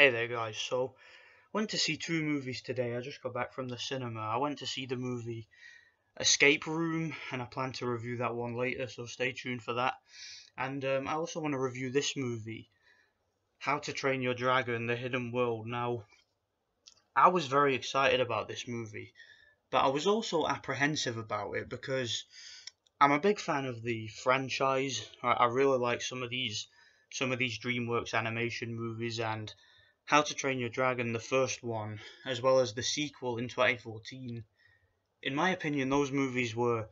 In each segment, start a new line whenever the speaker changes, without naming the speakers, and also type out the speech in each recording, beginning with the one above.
Hey there guys, so went to see two movies today. I just got back from the cinema. I went to see the movie Escape Room and I plan to review that one later, so stay tuned for that. And I also want to review this movie, How to Train Your Dragon: The Hidden World. Now, I was very excited about this movie, but I was also apprehensive about it because I'm a big fan of the franchise. I really like some of these DreamWorks animation movies, and How to Train Your Dragon, the first one, as well as the sequel in 2014. In my opinion, those movies were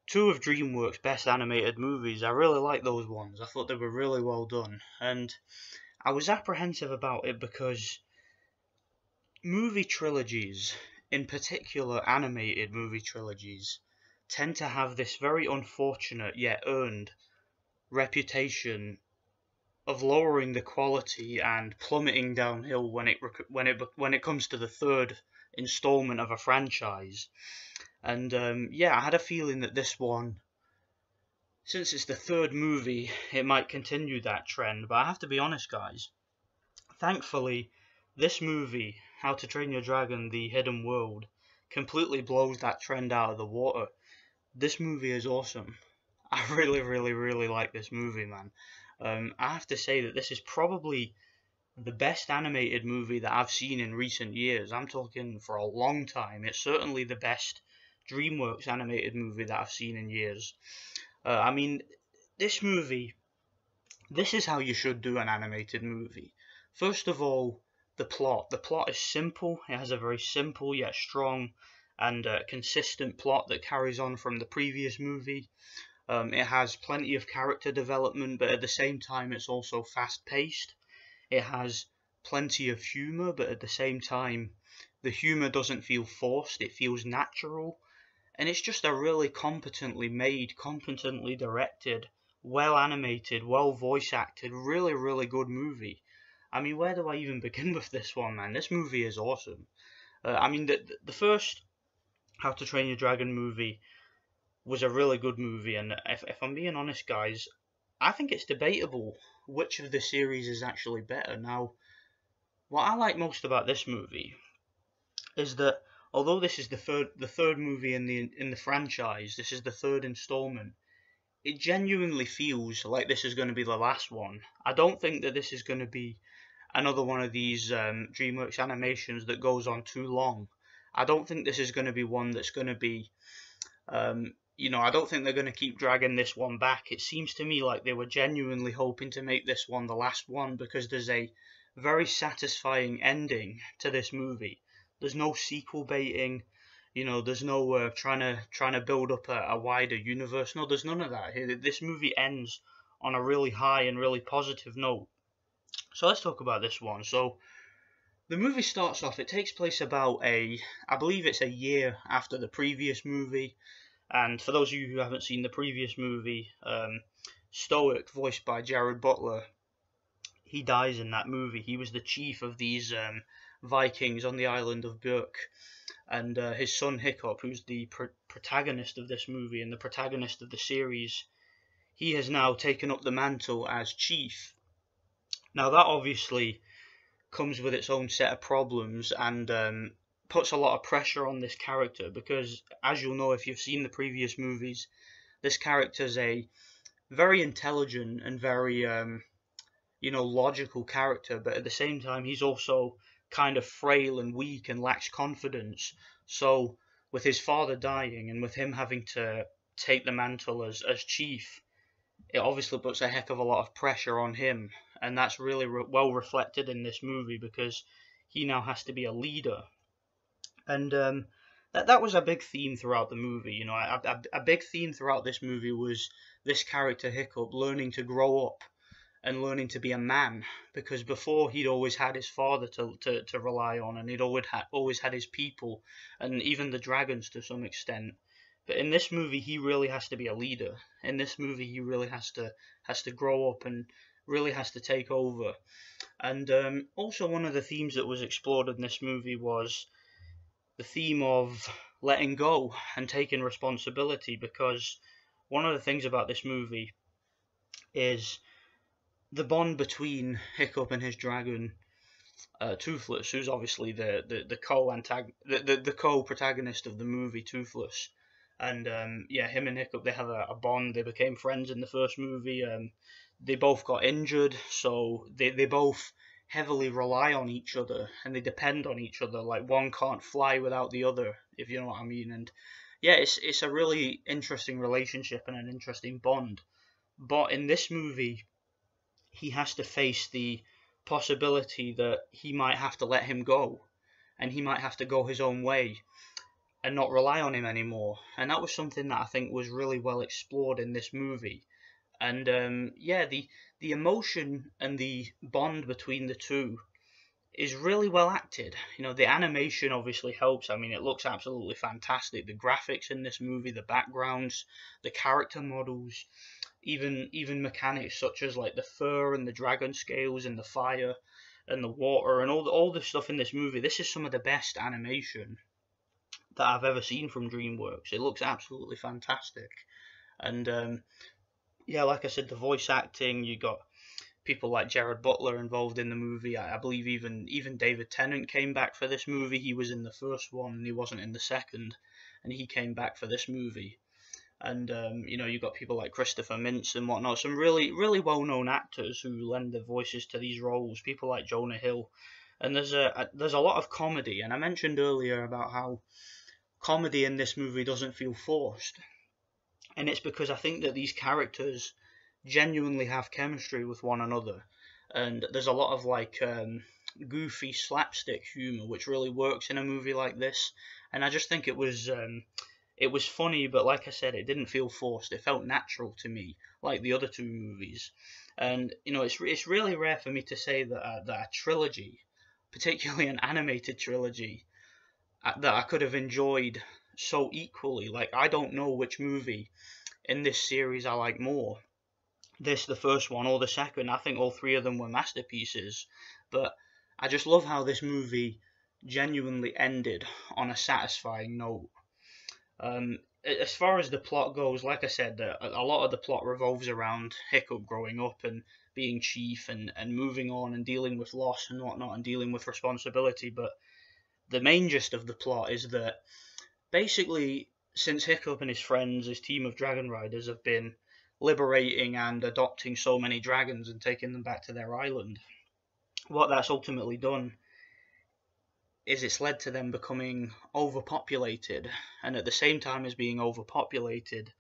two of DreamWorks' best animated movies. I really liked those ones. I thought they were really well done, and I was apprehensive about it because movie trilogies, in particular animated movie trilogies, tend to have this very unfortunate yet earned reputation of lowering the quality and plummeting downhill when it comes to the third installment of a franchise. And yeah, I had a feeling that this one, since it's the third movie, it might continue that trend. But I have to be honest, guys. Thankfully, this movie, How to Train Your Dragon: The Hidden World, completely blows that trend out of the water. This movie is awesome. I really, really, really like this movie, man. I have to say that this is probably the best animated movie that I've seen in recent years. I'm talking for a long time. It's certainly the best DreamWorks animated movie that I've seen in years. I mean, this movie, this is how you should do an animated movie. First of all, the plot. The plot is simple. It has a very simple yet strong and consistent plot that carries on from the previous movie. It has plenty of character development, but at the same time it's also fast-paced. It has plenty of humour, but at the same time the humour doesn't feel forced, it feels natural. And it's just a really competently made, competently directed, well animated, well voice acted, really, really good movie. I mean, where do I even begin with this one, man? This movie is awesome. I mean, the first How to Train Your Dragon movie was a really good movie, and if I'm being honest, guys, I think it's debatable which of the series is actually better. Now, what I like most about this movie is that although this is the third movie in the franchise, this is the third installment, it genuinely feels like this is going to be the last one. I don't think that this is going to be another one of these DreamWorks animations that goes on too long. I don't think this is going to be one that's going to be I don't think they're going to keep dragging this one back. It seems to me like they were genuinely hoping to make this one the last one because there's a very satisfying ending to this movie. There's no sequel baiting, there's no trying to build up a wider universe. No, there's none of that here. This movie ends on a really high and really positive note. So let's talk about this one. So the movie starts off, it takes place about I believe it's a year after the previous movie. And for those of you who haven't seen the previous movie, Stoic, voiced by Jared Butler, he dies in that movie. He was the chief of these Vikings on the island of Berk. And his son Hiccup, who's the protagonist of this movie and the protagonist of the series, he has now taken up the mantle as chief. Now that obviously comes with its own set of problems and puts a lot of pressure on this character because, as you'll know if you've seen the previous movies, this character's a very intelligent and very logical character, but at the same time he's also kind of frail and weak and lacks confidence. So with his father dying and with him having to take the mantle as chief, it obviously puts a heck of a lot of pressure on him, and that's really well reflected in this movie because he now has to be a leader. And that was a big theme throughout the movie. A big theme throughout this movie was this character Hiccup learning to grow up and learning to be a man, because before he'd always had his father to rely on, and he'd always had his people and even the dragons to some extent. But in this movie, he really has to be a leader. In this movie, he really has to grow up and really has to take over. And also one of the themes that was explored in this movie was the theme of letting go and taking responsibility, because one of the things about this movie is the bond between Hiccup and his dragon Toothless, who's obviously the co-protagonist of the movie Toothless. And yeah, him and Hiccup, they have a bond. They became friends in the first movie. They both got injured, so they both heavily rely on each other and they depend on each other. Like one can't fly without the other, if you know what I mean. And yeah, it's a really interesting relationship and an interesting bond. But in this movie, he has to face the possibility that he might have to let him go and he might have to go his own way and not rely on him anymore. And that was something that I think was really well explored in this movie. And yeah, the emotion and the bond between the two is really well acted. You know, the animation obviously helps. I mean, it looks absolutely fantastic. The graphics in this movie, the backgrounds, the character models, even mechanics such as like the fur and the dragon scales and the fire and the water and all the stuff in this movie. This is some of the best animation that I've ever seen from DreamWorks. It looks absolutely fantastic. And yeah, like I said, the voice acting, you got people like Gerard Butler involved in the movie. I believe even David Tennant came back for this movie. He was in the first one and he wasn't in the second, and he came back for this movie. And you know, you got people like Christopher Mintz and whatnot, some really well known actors who lend their voices to these roles. People like Jonah Hill, and there's a lot of comedy. And I mentioned earlier about how comedy in this movie doesn't feel forced, and it's because I think that these characters genuinely have chemistry with one another, and there's a lot of like goofy slapstick humor which really works in a movie like this. And I just think it was funny, but like I said, it didn't feel forced. It felt natural to me, like the other two movies. And you know, it's really rare for me to say that a trilogy, particularly an animated trilogy, that I could have enjoyed so equally. Like I don't know which movie in this series I like more, this, the first one, or the second. I think all three of them were masterpieces, but I just love how this movie genuinely ended on a satisfying note. As far as the plot goes, like I said, a lot of the plot revolves around Hiccup growing up and being chief and moving on and dealing with loss and whatnot and dealing with responsibility. But the main gist of the plot is that basically, since Hiccup and his friends, his team of dragon riders, have been liberating and adopting so many dragons and taking them back to their island, what that's ultimately done is it's led to them becoming overpopulated, and at the same time as being overpopulated,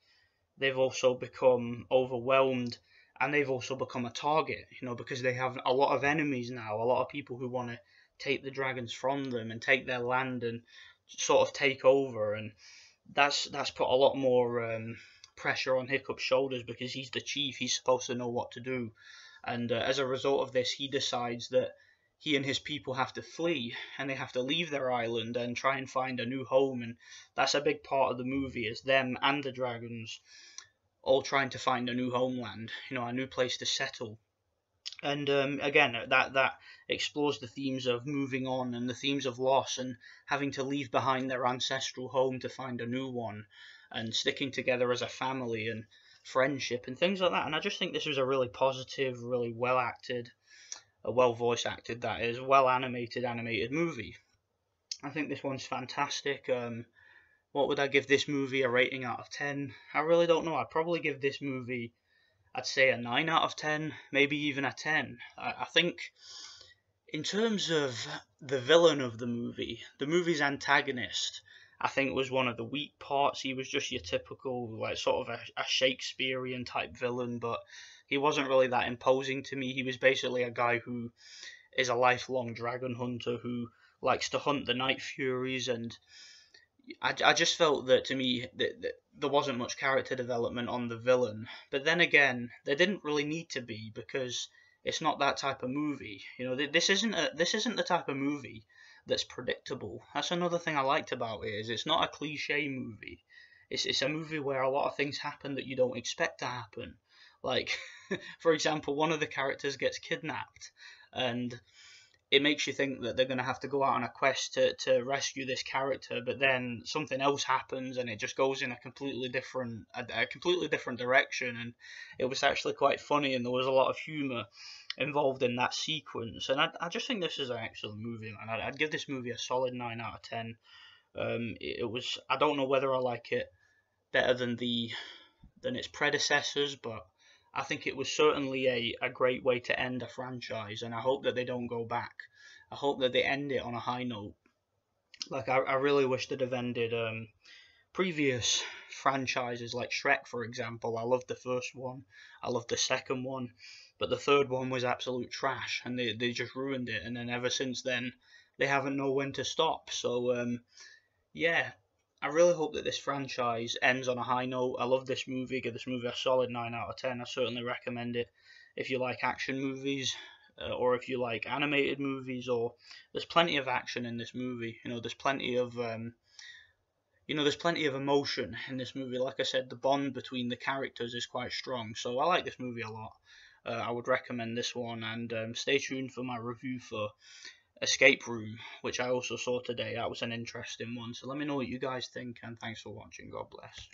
they've also become overwhelmed, and they've also become a target, you know, because they have a lot of enemies now, a lot of people who want to take the dragons from them and take their land and sort of take over. And that's put a lot more pressure on Hiccup's shoulders because he's the chief, he's supposed to know what to do. And as a result of this, he decides that he and his people have to flee and they have to leave their island and try and find a new home. And that's a big part of the movie, is them and the dragons all trying to find a new homeland, you know, a new place to settle. And again, that explores the themes of moving on and the themes of loss and having to leave behind their ancestral home to find a new one, and sticking together as a family and friendship and things like that. And I just think this was a really positive, really well acted, a well voice acted, that is, well animated movie. I think this one's fantastic. What would I give this movie a rating out of 10? I really don't know. I'd probably give this movie, I'd say a 9 out of 10, maybe even a 10. I think in terms of the villain of the movie's antagonist, I think was one of the weak parts. He was just your typical, like, sort of a Shakespearean type villain, but he wasn't really that imposing to me. He was basically a guy who is a lifelong dragon hunter who likes to hunt the Night Furies, and I just felt that, to me, that there wasn't much character development on the villain. But then again, there didn't really need to be, because it's not that type of movie. You know, this isn't the type of movie that's predictable. That's another thing I liked about it, is it's not a cliche movie. It's a movie where a lot of things happen that you don't expect to happen. Like, for example, one of the characters gets kidnapped, and it makes you think that they're going to have to go out on a quest to rescue this character, but then something else happens and it just goes in a completely different direction, and it was actually quite funny, and there was a lot of humor involved in that sequence. And I just think this is an excellent movie, man. I'd give this movie a solid 9 out of 10. It was, I don't know whether I like it better than its predecessors, but I think it was certainly a great way to end a franchise, and I hope that they don't go back. I hope that they end it on a high note. Like, I really wish they'd have ended previous franchises like Shrek, for example. I loved the first one, I loved the second one, but the third one was absolute trash, and they just ruined it. And then ever since then, they haven't known when to stop. So yeah, I really hope that this franchise ends on a high note. I love this movie. Give this movie a solid 9 out of 10. I certainly recommend it if you like action movies, or if you like animated movies. Or there's plenty of action in this movie. There's plenty of there's plenty of emotion in this movie. Like I said, the bond between the characters is quite strong. So I like this movie a lot. I would recommend this one, and stay tuned for my review for Escape Room, which I also saw today. That was an interesting one. So let me know what you guys think, and thanks for watching. God bless.